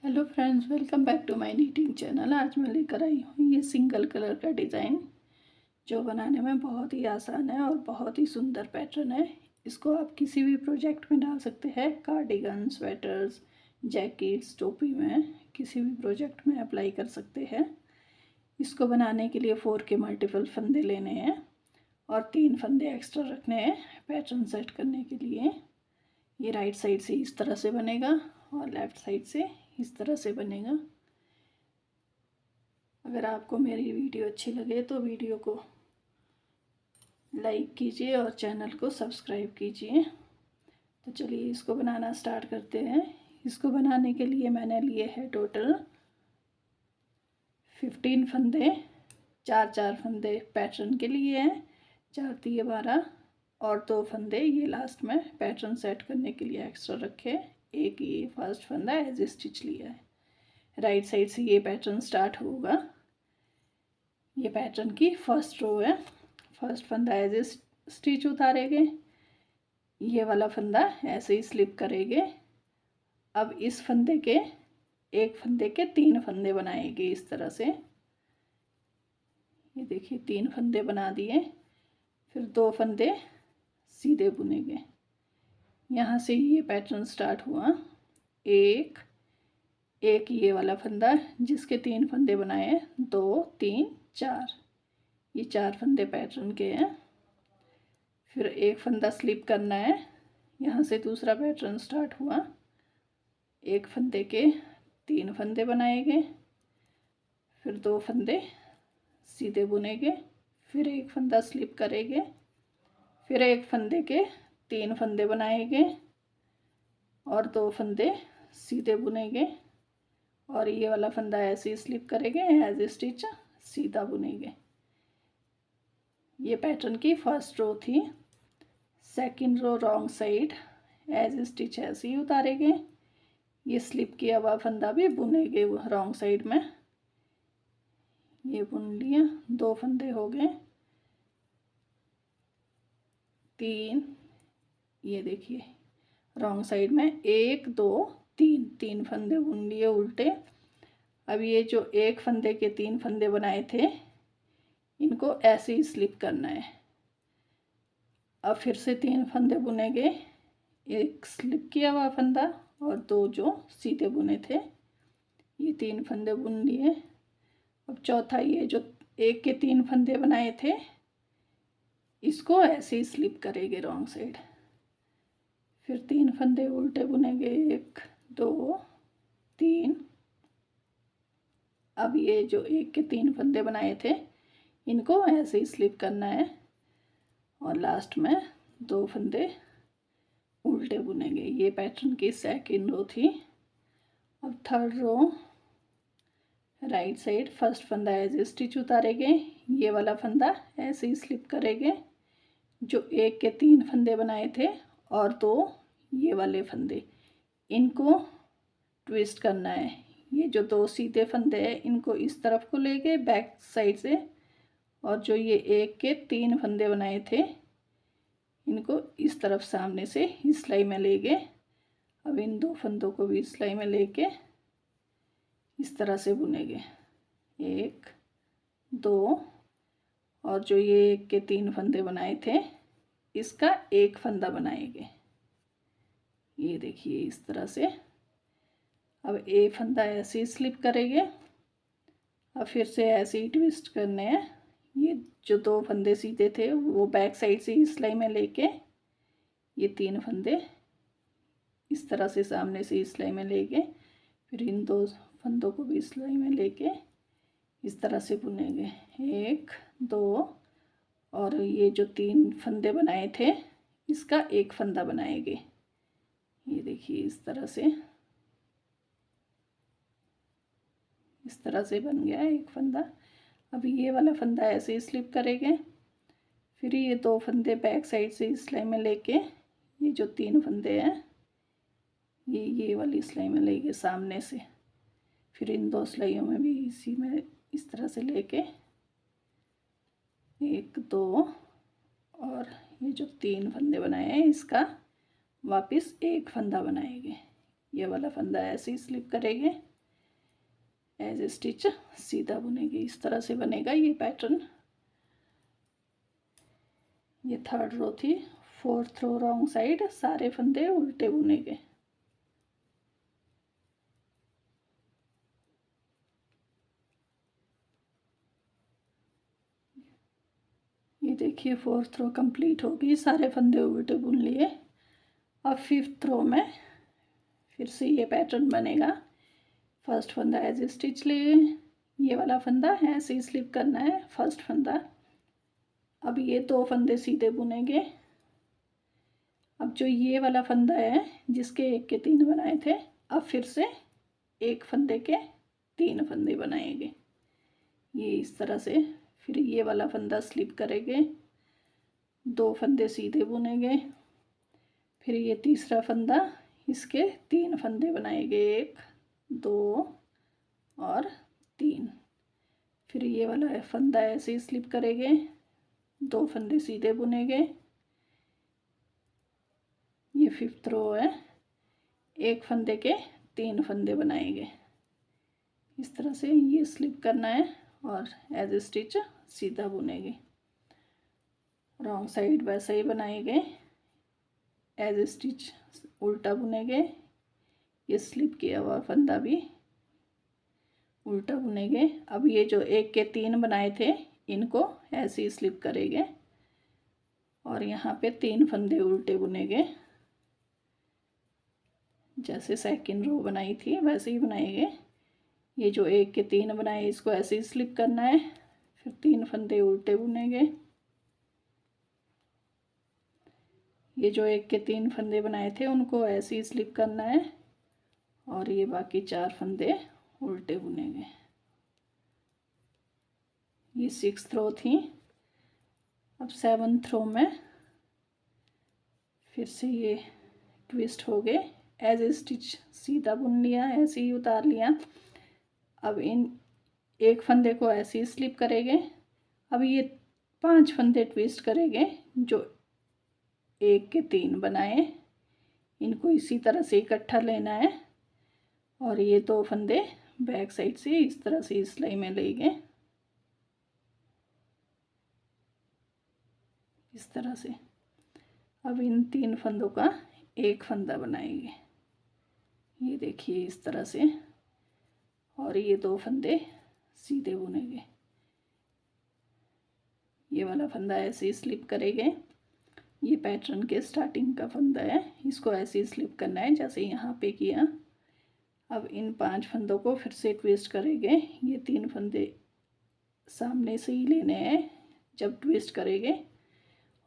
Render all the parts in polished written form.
Hello friends, welcome back to my knitting channel. आज मैं लेकर आई हूँ ये सिंगल कलर का डिज़ाइन जो बनाने में बहुत ही आसान है और बहुत ही सुंदर पैटर्न है। इसको आप किसी भी प्रोजेक्ट में डाल सकते हैं, कार्डिगन, स्वेटर्स, जैकेट्स, टोपी में किसी भी प्रोजेक्ट में अप्लाई कर सकते हैं। इसको बनाने के लिए 4 के मल्टीपल फंदे लेने हैं और 3 फंदे एक्स्ट्रा रखने हैं पैटर्न सेट करने के लिए। ये राइट साइड से इस तरह से बनेगा और लेफ़्ट साइड से इस तरह से बनेगा। अगर आपको मेरी वीडियो अच्छी लगे तो वीडियो को लाइक कीजिए और चैनल को सब्सक्राइब कीजिए। तो चलिए इसको बनाना स्टार्ट करते हैं। इसको बनाने के लिए मैंने लिए हैं टोटल 15 फंदे। 4 फंदे पैटर्न के लिए हैं, 4 तिये 12 और 2 फंदे ये लास्ट में पैटर्न सेट करने के लिए एक्स्ट्रा रखे। एक ये फर्स्ट फंदा एज स्टिच लिया है। राइट साइड से ये पैटर्न स्टार्ट होगा। ये पैटर्न की फर्स्ट रो है। फर्स्ट फंदा एज स्टिच उतारेंगे, ये वाला फंदा ऐसे ही स्लिप करेंगे। अब इस फंदे के एक फंदे के 3 फंदे बनाएंगे इस तरह से। ये देखिए 3 फंदे बना दिए, फिर 2 फंदे सीधे बुनेंगे। यहाँ से ये पैटर्न स्टार्ट हुआ। एक ये वाला फंदा जिसके 3 फंदे बनाए, 2 3 4, ये 4 फंदे पैटर्न के हैं। फिर एक फंदा स्लिप करना है, यहाँ से दूसरा पैटर्न स्टार्ट हुआ। एक फंदे के 3 फंदे बनाएंगे, फिर 2 फंदे सीधे बुनेंगे, फिर एक फंदा स्लिप करेंगे, फिर एक फंदे के 3 फंदे बनाएंगे और 2 फंदे सीधे बुनेंगे और ये वाला फंदा ऐसे ही स्लिप करेंगे, एज स्टिच सीधा बुनेंगे। ये पैटर्न की फर्स्ट रो थी। Second row wrong side edge stitch ऐसे ही उतारेंगे। ये स्लिप किया हुआ फंदा भी बुनेंगे रॉन्ग साइड में। ये बुन लिया, 2 फंदे हो गए, 3, ये देखिए रॉन्ग साइड में 1 2 3 फंदे बुन लिए उल्टे। अब ये जो एक फंदे के 3 फंदे बनाए थे इनको ऐसे ही स्लिप करना है। अब फिर से 3 फंदे बुनेंगे, एक स्लिप किया हुआ फंदा और 2 जो सीधे बुने थे। ये 3 फंदे बुन लिए। अब चौथा ये जो एक के 3 फंदे बनाए थे इसको ऐसे ही स्लिप करेंगे रॉन्ग साइड। फिर 3 फंदे उल्टे बुनेंगे, 1 2 3। अब ये जो एक के 3 फंदे बनाए थे इनको ऐसे ही स्लिप करना है और लास्ट में 2 फंदे उल्टे बुनेंगे। ये पैटर्न की सेकंड रो थी। अब third row right side first फंदा एज स्टिच उतारेंगे, ये वाला फंदा ऐसे ही स्लिप करेंगे। जो एक के 3 फंदे बनाए थे और 2 ये वाले फंदे इनको ट्विस्ट करना है। ये जो 2 सीधे फंदे हैं इनको इस तरफ को लेके बैक साइड से, और जो ये एक के 3 फंदे बनाए थे इनको इस तरफ सामने से सिलाई में लेके, अब इन 2 फंदों को भी सिलाई में लेके इस तरह से बुनेंगे, 1 2, और जो ये एक के 3 फंदे बनाए थे इसका एक फंदा बनाएंगे। ये देखिए इस तरह से। अब एक फंदा ऐसे ही स्लिप करेंगे। अब फिर से ऐसे ही ट्विस्ट करने हैं। ये जो 2 फंदे सीधे थे वो बैक साइड से सिलाई में लेके ये 3 फंदे इस तरह से सामने से सिलाई में लेके फिर इन 2 फंदों को भी सिलाई में लेके इस तरह से बुनेंगे, 1 2, और ये जो 3 फंदे बनाए थे इसका एक फंदा बनाएंगे। ये देखिए इस तरह से बन गया है एक फंदा। अभी ये वाला फंदा ऐसे ही स्लिप करेंगे, फिर ये 2 फंदे बैक साइड से सिलाई में लेके ये जो 3 फंदे हैं ये वाली सिलाई में लेके सामने से, फिर इन 2 सिलाइयों में भी इसी में इस तरह से लेके 1 2, और ये जो 3 फंदे बनाए हैं इसका वापस एक फंदा बनाएंगे। ये वाला फंदा ऐसे ही स्लिप करेंगे एज स्टिच सीधा बुनेंगे। इस तरह से बनेगा ये पैटर्न। ये थर्ड रो थी, फोर्थ रो रॉन्ग साइड, सारे फंदे उल्टे बुनेंगे। ये देखिए फोर्थ रो कंप्लीट होगी, सारे फंदे उल्टे बुन लिए। अब फिफ्थ रो में फिर से ये पैटर्न बनेगा। फर्स्ट फंदा एज स्टिच लिए, ये वाला फंदा ऐसे ही स्लिप करना है, फर्स्ट फंदा। अब ये 2 फंदे सीधे बुनेंगे। अब जो ये वाला फंदा है जिसके 1 के 3 बनाए थे, अब फिर से 1 फंदे के 3 फंदे बनाएंगे। ये इस तरह से फिर ये वाला फंदा स्लिप करेंगे, 2 फंदे सीधे बुनेंगे। फिर ये तीसरा फंदा, इसके 3 फंदे बनाएंगे, 1 2 और 3। फिर ये वाला फंदा ऐसे ही स्लिप करेंगे, 2 फंदे सीधे बुनेंगे। ये फिफ्थ रो है, 1 फंदे के 3 फंदे बनाएंगे। इस तरह से ये स्लिप करना है और एज स्टिच सीधा बुनेंगे। रॉन्ग साइड वैसा ही बनाएंगे, एज स्टिच उल्टा बुनेंगे। ये स्लिप किया हुआ फंदा भी उल्टा बुनेंगे। अब ये जो 1 के 3 बनाए थे, इनको ऐसे ही स्लिप करेंगे और यहाँ पे 3 फंदे उल्टे बुनेंगे। जैसे सेकंड रो बनाई थी वैसे ही बनाएंगे। ये जो 1 के 3 बनाए, इसको ऐसे ही स्लिप करना है, फिर 3 फंदे उल्टे बुनेंगे। ये जो 1 के 3 फंदे बनाए थे, उनको ऐसे ही स्लिप करना है और ये बाकी 4 फंदे उल्टे बुनेंगे। ये 6th रो थी। अब 7th रो में फिर से ये ट्विस्ट हो गए, एज स्टिच सीधा बुन लिया, ऐसे ही उतार लिया। अब इन 1 फंदे को ऐसे ही स्लिप करेंगे। अब ये 5 फंदे ट्विस्ट करेंगे, जो 1 के 3 बनाए, इनको इसी तरह से इकट्ठा लेना है और ये 2 फंदे बैक साइड से इस तरह से इस सिलाई में लेंगे, इस तरह से। अब इन 3 फंदों का 1 फंदा बनाएंगे, ये देखिए इस तरह से, और ये 2 फंदे सीधे बुनेंगे। ये वाला फंदा ऐसे ही स्लिप करेंगे। ये पैटर्न के स्टार्टिंग का फंदा है, इसको ऐसे ही स्लिप करना है जैसे यहाँ पे किया। अब इन 5 फंदों को फिर से ट्विस्ट करेंगे। ये 3 फंदे सामने से ही लेने हैं जब ट्विस्ट करेंगे,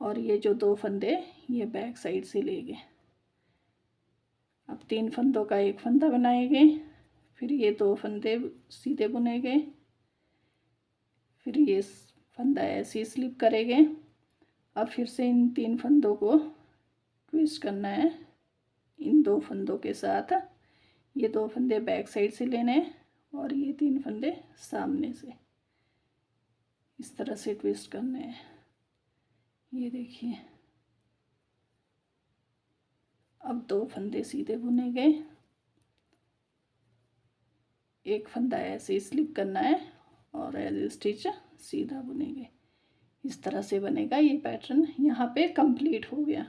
और ये जो 2 फंदे ये बैक साइड से लेंगे। अब 3 फंदों का 1 फंदा बनाएंगे, फिर ये 2 फंदे सीधे बुनेंगे, फिर ये फंदा ऐसे स्लिप करेंगे। अब फिर से इन 3 फंदों को ट्विस्ट करना है इन 2 फंदों के साथ। ये 2 फंदे बैक साइड से लेने हैं और ये 3 फंदे सामने से इस तरह से ट्विस्ट करने हैं। ये देखिए अब 2 फंदे सीधे बुने गए, 1 फंदा ऐसे स्लिप करना है और एज स्टिच सीधा बुनेंगे। इस तरह से बनेगा ये पैटर्न। यहाँ पे कंप्लीट हो गया।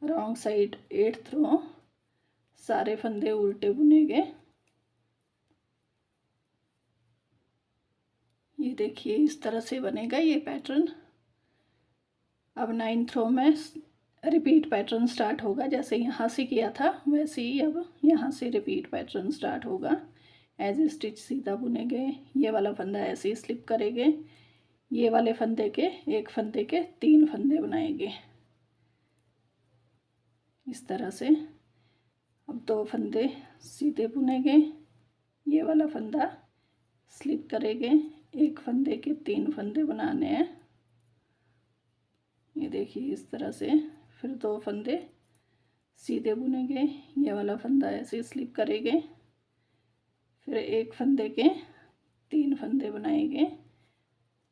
रॉन्ग साइड 8th रो, सारे फंदे उल्टे बुनेंगे। ये देखिए इस तरह से बनेगा ये पैटर्न। अब 9th रो में रिपीट पैटर्न स्टार्ट होगा, जैसे यहाँ से किया था वैसे ही अब यहाँ से रिपीट पैटर्न स्टार्ट होगा। एज स्टिच सीधा बुनेंगे, ये वाला फंदा ऐसे ही स्लिप करेंगे, ये वाले फंदे के 1 फंदे के 3 फंदे बनाएंगे इस तरह से। अब 2 फंदे सीधे बुनेंगे, ये वाला फंदा स्लिप करेंगे, 1 फंदे के 3 फंदे बनाने हैं। ये देखिए इस तरह से। फिर 2 फंदे सीधे बुनेंगे, ये वाला फंदा ऐसे स्लिप करेंगे, फिर 1 फंदे के 3 फंदे बनाएंगे,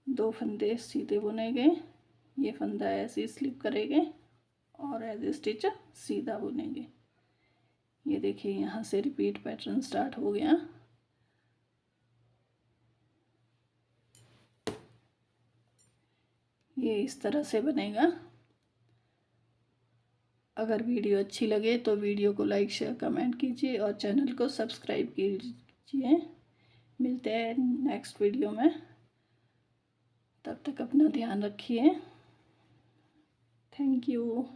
2 फंदे सीधे बुनेंगे, ये फंदा ऐसे स्लिप करेंगे और एज स्टिच सीधा बुनेंगे। ये देखिए यहाँ से रिपीट पैटर्न स्टार्ट हो गया। ये इस तरह से बनेगा। अगर वीडियो अच्छी लगे तो वीडियो को लाइक शेयर कमेंट कीजिए और चैनल को सब्सक्राइब कीजिए। मिलते हैं नेक्स्ट वीडियो में, तब तक अपना ध्यान रखिए। Thank you.